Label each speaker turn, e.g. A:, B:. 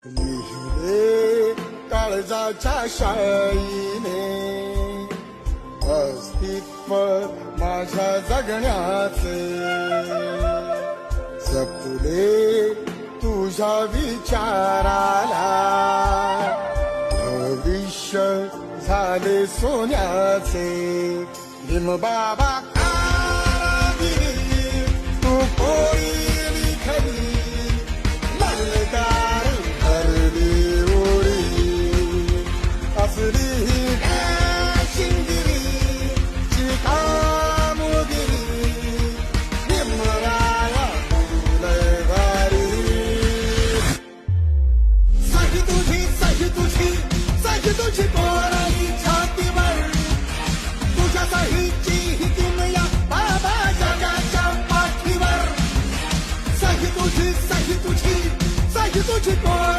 A: लिहिले काळजाच्या शाईने अस्तित्व माझ्या जगण्याचे जपले तुझ्या विचाराला भविष्य झाले सोन्याचे भीमबाबा कारागीर तू कोरी खरी मल्लकार हरली ओळी असली ही शिंगिरी चिकामुगिरी भीमराया तुलय भारी साजी तुझी पोराची छातीवर तुझ्या साहीची ही दुनिया बाबा जगाच्या पाठीवर साही तुझी पोर